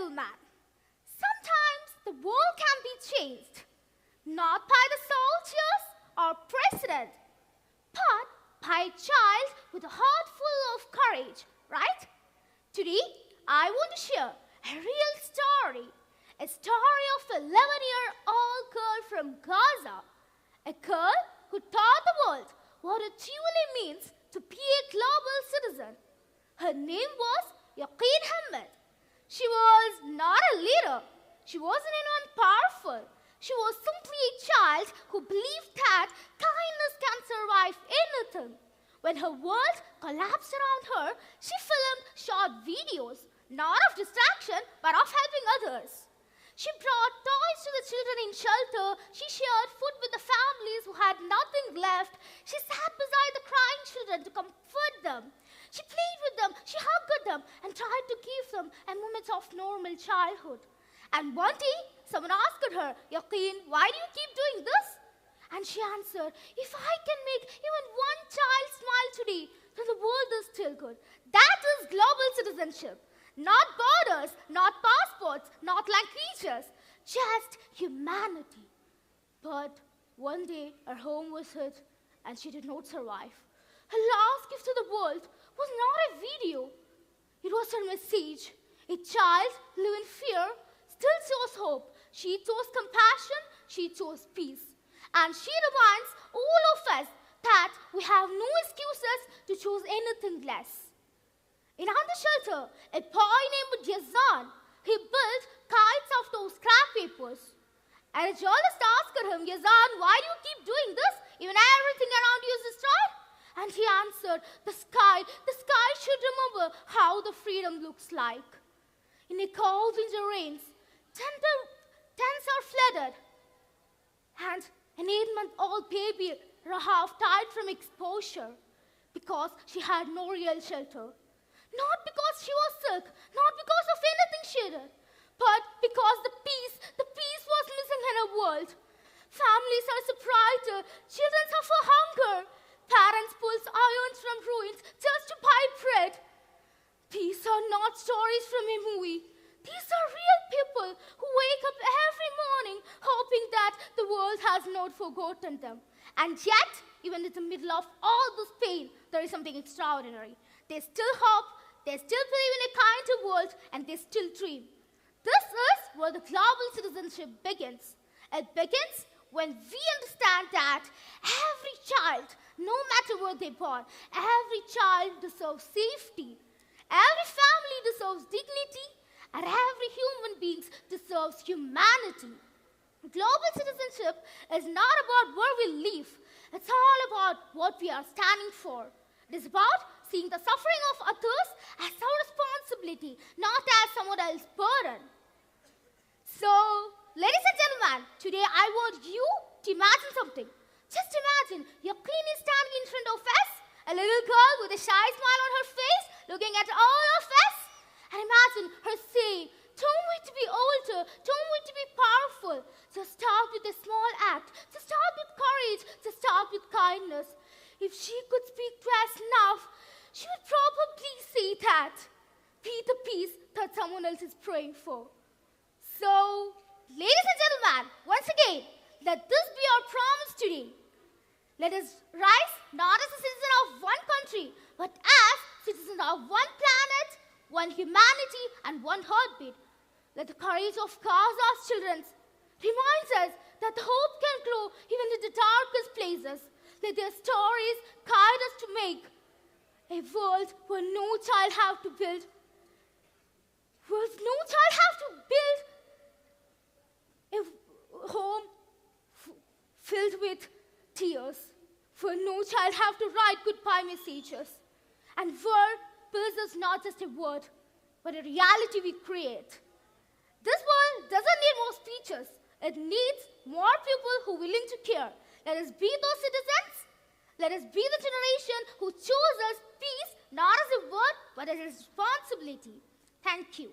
gentlemen, sometimes the world can be changed, not by the soldiers or president, but by a child with a heart full of courage, right? Today, I want to share a real story, a story of a 11-year-old girl from Gaza, a girl who taught the world what it truly means to be a global citizen. Her name was Yaqeen Ahmed. She was not a leader. She wasn't anyone powerful. She was simply a child who believed that kindness can survive anything. When her world collapsed around her, she filmed short videos, not of distraction, but of helping others. She brought toys to the children in shelter. She shared food with the families who had nothing left. She sat beside the crying children to comfort them. She played with them, she hugged them, and tried to give them a moment of normal childhood. And one day, someone asked her, Yaqeen, why do you keep doing this? And she answered, if I can make even one child smile today, then the world is still good. That is global citizenship. Not borders, not passports, not languages, just humanity. But one day, her home was hit, and she did not survive. Her last gift to the world was not a video. It was her message. A child living in fear still chose hope. She chose compassion. She chose peace. And she reminds all of us that we have no excuses to choose anything less. In another shelter, a boy named Yazan, he built kites of those scrap papers. And a journalist asked him, Yazan, why do you keep doing this? Even everything around you is destroyed? And he answered, the sky should remember how the freedom looks like. In a cold winter rains, tents are flooded, and an 8-month-old baby Rahaf died from exposure because she had no real shelter. Not because she was sick, not because of anything she did, but because the peace was missing in her world. Families are separated, children suffer hunger, parents pull irons from ruins just to buy bread. These are not stories from a movie. These are real people who wake up every morning hoping that the world has not forgotten them. And yet, even in the middle of all this pain, there is something extraordinary. They still hope, they still believe in a kinder world, and they still dream. This is where the global citizenship begins. It begins when we understand that every child, no matter where they're born, every child deserves safety. Every family deserves dignity, and every human being deserves humanity. Global citizenship is not about where we live. It's all about what we are standing for. It is about seeing the suffering of others as our responsibility, not as someone else's burden. So, ladies and gentlemen, today I want you to imagine something. Just imagine Yaqeen is standing in front of us, a little girl with a shy smile on her face, looking at all of us. And imagine her saying, don't wait to be older, don't wait to be powerful. Just start with a small act. Just start with courage. Just start with kindness. If she could speak to us now, she would probably say that. Be the peace that someone else is praying for. So, ladies and gentlemen, once again, let this be our promise today. Let us rise not as a citizen of one country, but as citizens of one planet, one humanity, and one heartbeat. Let the courage of Gaza's children remind us that hope can grow even in the darkest places. Let their stories guide us to make a world where no child have to build, a home filled with tears, where no child have to write goodbye messages, and where peace is not just a word, but a reality we create. This world doesn't need more speeches. It needs more people who are willing to care. Let us be those citizens. Let us be the generation who chooses peace not as a word, but as a responsibility. Thank you.